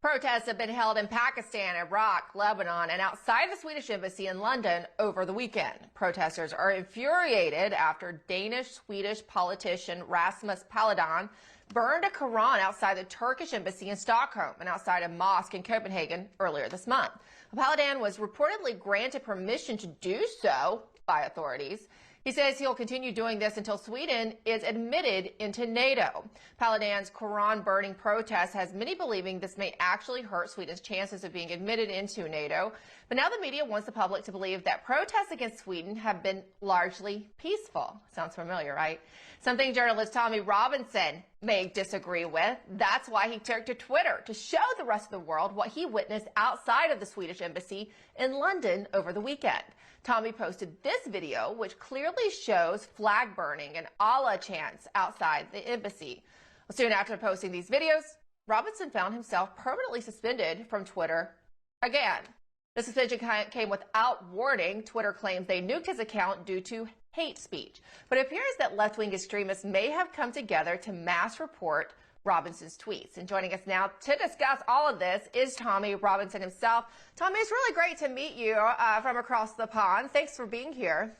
Protests have been held in Pakistan, Iraq, Lebanon, and outside the Swedish embassy in London over the weekend. Protesters are infuriated after Danish-Swedish politician Rasmus Paludan burned a Quran outside the Turkish embassy in Stockholm and outside a mosque in Copenhagen earlier this month. Paludan was reportedly granted permission to do so by authorities. He says he'll continue doing this until Sweden is admitted into NATO. Paludan's Quran burning protest has many believing this may actually hurt Sweden's chances of being admitted into NATO. But now the media wants the public to believe that protests against Sweden have been largely peaceful. Sounds familiar, right? Something journalist Tommy Robinson may disagree with. That's why he took to Twitter to show the rest of the world what he witnessed outside of the Swedish embassy in London over the weekend. Tommy posted this video, which clearly shows flag burning and Allah chants outside the embassy. Soon after posting these videos, Robinson found himself permanently suspended from Twitter again. The suspension came without warning. Twitter claims they nuked his account due to hate speech. But it appears that left-wing extremists may have come together to mass report Robinson's tweets. And joining us now to discuss all of this is Tommy Robinson himself. Tommy, it's really great to meet you from across the pond. Thanks for being here.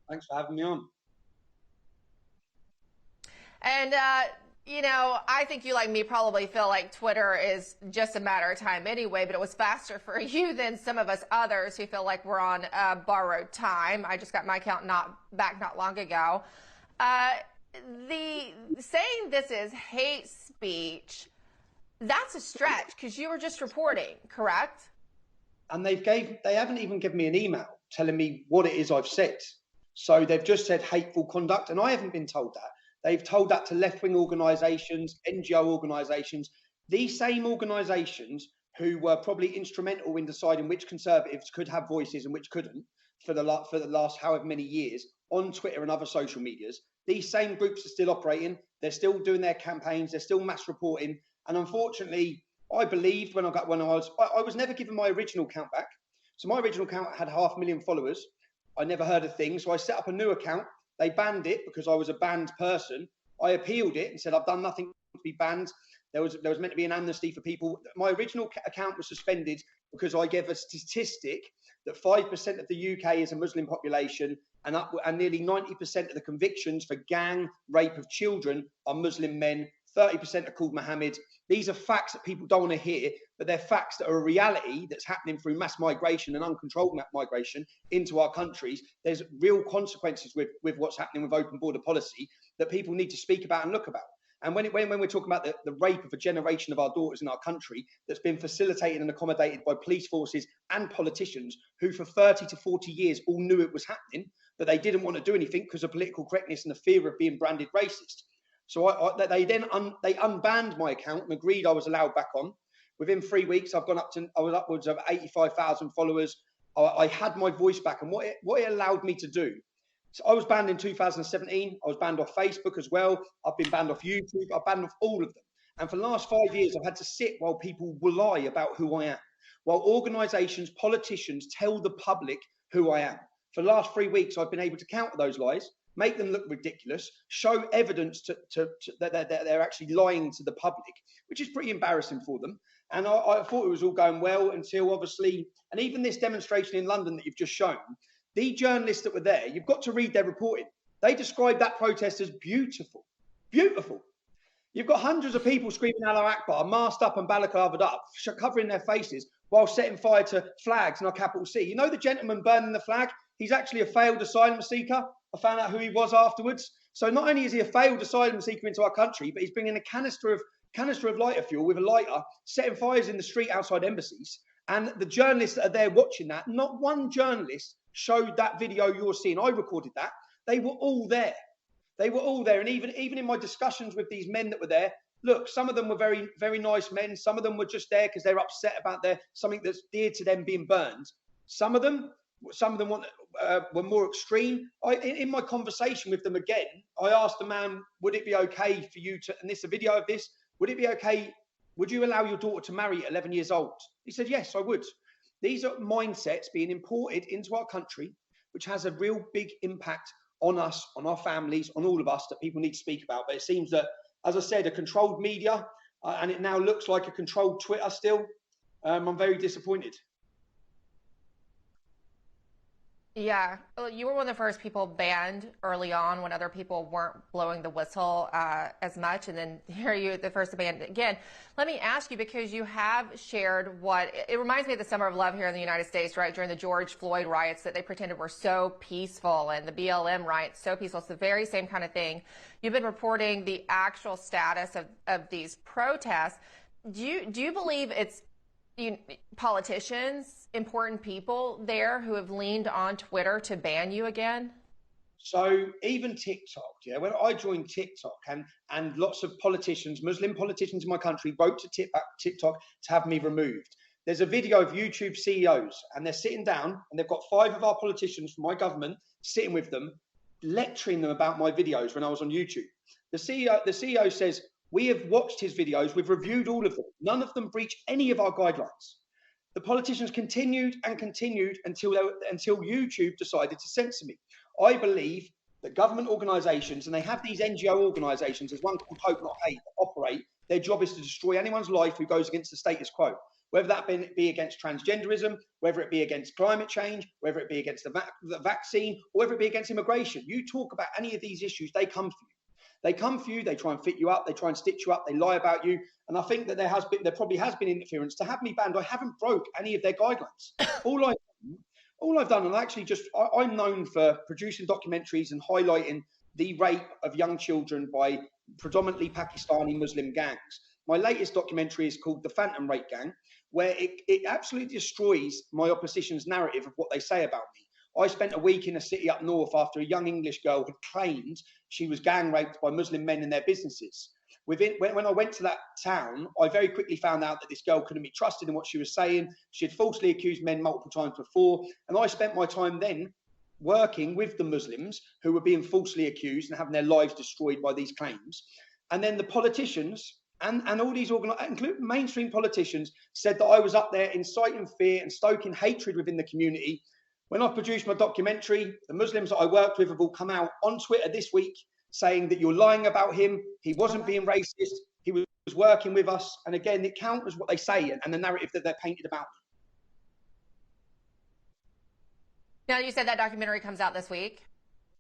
Thanks for having me on. And, you know, I think you, like me, probably feel like Twitter is just a matter of time anyway, but it was faster for you than some of us others who feel like we're on borrowed time. I just got my account back not long ago. The saying this is hate speech, that's a stretch because you were just reporting, correct? And they haven't even given me an email telling me what it is I've said. So they've just said hateful conduct, and I haven't been told that. They've told that to left-wing organisations, NGO organisations, these same organisations who were probably instrumental in deciding which Conservatives could have voices and which couldn't for the last however many years on Twitter and other social medias. These same groups are still operating. They're still doing their campaigns. They're still mass reporting. And unfortunately, I believed I was never given my original account back. So my original account had 500,000 followers. I never heard a thing. So I set up a new account. They banned it because I was a banned person. I appealed it and said, I've done nothing to be banned. There was meant to be an amnesty for people. My original account was suspended because I gave a statistic that 5% of the UK is a Muslim population, and nearly 90% of the convictions for gang rape of children are Muslim men. 30% are called Mohammed. These are facts that people don't want to hear, but they're facts that are a reality that's happening through mass migration and uncontrolled migration into our countries. There's real consequences with what's happening with open border policy that people need to speak about and look about. And when we're talking about the rape of a generation of our daughters in our country that's been facilitated and accommodated by police forces and politicians who for 30 to 40 years all knew it was happening, but they didn't want to do anything because of political correctness and the fear of being branded racist. So they unbanned my account and agreed I was allowed back on. Within 3 weeks, I was upwards of 85,000 followers. I had my voice back, and what it allowed me to do. So I was banned in 2017. I was banned off Facebook as well. I've been banned off YouTube. I've banned off all of them. And for the last 5 years, I've had to sit while people lie about who I am, while organisations, politicians tell the public who I am. For the last 3 weeks, I've been able to counter those lies, make them look ridiculous, show evidence that they're actually lying to the public, which is pretty embarrassing for them. And I thought it was all going well until obviously, and even this demonstration in London that you've just shown, the journalists that were there, you've got to read their reporting. They described that protest as beautiful, beautiful. You've got hundreds of people screaming Allah Akbar, masked up and balaclavaed up, covering their faces while setting fire to flags in our capital city. You know the gentleman burning the flag? He's actually a failed asylum seeker. I found out who he was afterwards. So not only is he a failed asylum seeker into our country, but he's bringing a canister of lighter fuel with a lighter, setting fires in the street outside embassies. And the journalists that are there watching that, not one journalist showed that video you're seeing. I recorded that. They were all there. They were all there. And even in my discussions with these men that were there, look, some of them were very, very nice men. Some of them were just there because they're upset about something that's dear to them being burned. Some of them were more extreme. In my conversation with them again, I asked the man, would it be okay for you to, and this is a video of this, would it be okay, would you allow your daughter to marry at 11 years old? He said, yes, I would. These are mindsets being imported into our country, which has a real big impact on us, on our families, on all of us that people need to speak about. But it seems that, as I said, a controlled media and it now looks like a controlled Twitter still. I'm very disappointed. Yeah, well, you were one of the first people banned early on when other people weren't blowing the whistle as much, and then here you the first to ban again. Let me ask you, because you have shared what it reminds me of the Summer of Love here in the United States, right? During the George Floyd riots that they pretended were so peaceful, and the BLM riots so peaceful. It's the very same kind of thing. You've been reporting the actual status of these protests. Do you believe it's politicians, important people there who have leaned on Twitter to ban you again? So even TikTok, yeah, when I joined TikTok, and lots of politicians, Muslim politicians in my country, wrote to TikTok to have me removed. There's a video of YouTube CEOs, and they're sitting down, and they've got 5 of our politicians from my government sitting with them, lecturing them about my videos when I was on YouTube. The CEO says, we have watched his videos, we've reviewed all of them. None of them breach any of our guidelines. The politicians continued and continued until YouTube decided to censor me. I believe that government organisations, and they have these NGO organisations, as one called Hope Not Hate, that operate, their job is to destroy anyone's life who goes against the status quo, whether that be against transgenderism, whether it be against climate change, whether it be against the vaccine, or whether it be against immigration. You talk about any of these issues, they come for you. They come for you, they try and fit you up, they try and stitch you up, they lie about you. And I think that there probably has been interference. To have me banned, I haven't broke any of their guidelines. All I've done, and I'm known for producing documentaries and highlighting the rape of young children by predominantly Pakistani Muslim gangs. My latest documentary is called The Phantom Rape Gang, where it absolutely destroys my opposition's narrative of what they say about me. I spent a week in a city up north after a young English girl had claimed she was gang raped by Muslim men in their businesses. When I went to that town, I very quickly found out that this girl couldn't be trusted in what she was saying. She had falsely accused men multiple times before. And I spent my time then working with the Muslims who were being falsely accused and having their lives destroyed by these claims. And then the politicians and all these including mainstream politicians, said that I was up there inciting fear and stoking hatred within the community. When I produced my documentary, the Muslims that I worked with have all come out on Twitter this week saying that you're lying about him. He wasn't being racist. He was working with us. And again, it counters what they say and the narrative that they're painted about. Now, you said that documentary comes out this week.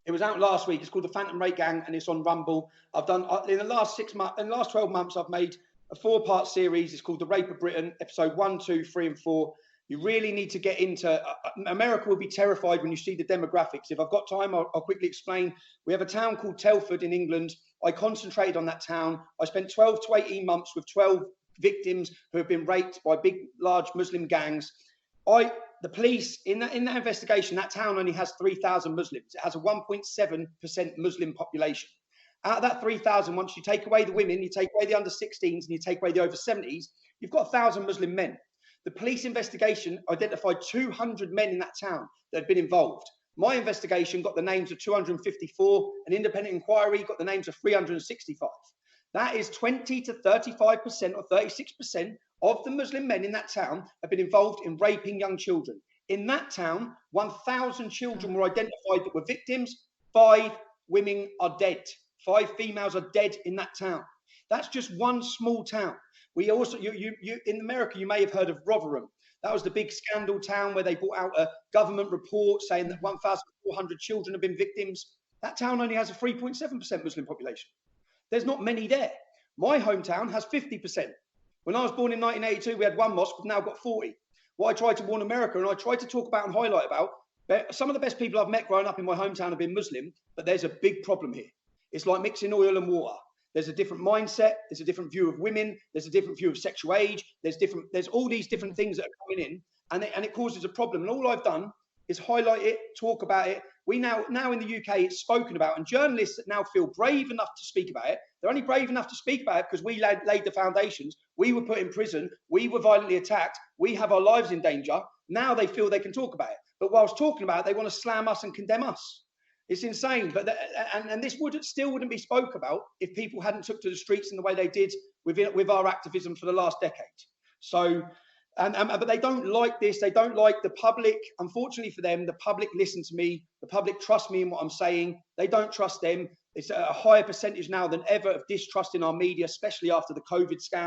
It was out last week. It's called The Phantom Rape Gang, and it's on Rumble. I've done in the last 6 months, in the last 12 months, I've made a 4-part series. It's called The Rape of Britain, episode 1, 2, 3, and 4. You really need to get into America. Will be terrified when you see the demographics. If I've got time, I'll quickly explain. We have a town called Telford in England. I concentrated on that town. I spent 12 to 18 months with 12 victims who have been raped by big, large Muslim gangs. The police, in that investigation, that town only has 3,000 Muslims. It has a 1.7% Muslim population. Out of that 3,000, once you take away the women, you take away the under 16s, and you take away the over 70s, you've got 1,000 Muslim men. The police investigation identified 200 men in that town that had been involved. My investigation got the names of 254. An independent inquiry got the names of 365. That is 20 to 35% or 36% of the Muslim men in that town have been involved in raping young children. In that town, 1,000 children were identified that were victims. 5 women are dead. 5 females are dead in that town. That's just one small town. We also, in America, you may have heard of Rotherham. That was the big scandal town where they brought out a government report saying that 1,400 children have been victims. That town only has a 3.7% Muslim population. There's not many there. My hometown has 50%. When I was born in 1982, we had 1 mosque. We've now got 40. What I tried to warn America, and I tried to talk about and highlight about, some of the best people I've met growing up in my hometown have been Muslim, but there's a big problem here. It's like mixing oil and water. There's a different mindset. There's a different view of women. There's a different view of sexual age. There's all these different things that are coming in, and it causes a problem. And all I've done is highlight it, talk about it. We now in the UK, it's spoken about, and journalists that now feel brave enough to speak about it. They're only brave enough to speak about it because we laid the foundations. We were put in prison. We were violently attacked. We have our lives in danger. Now they feel they can talk about it. But whilst talking about it, they want to slam us and condemn us. It's insane. But and this still wouldn't be spoke about if people hadn't took to the streets in the way they did with our activism for the last decade. So, but they don't like this. They don't like the public. Unfortunately for them, the public listen to me. The public trust me in what I'm saying. They don't trust them. It's a higher percentage now than ever of distrust in our media, especially after the COVID scandal.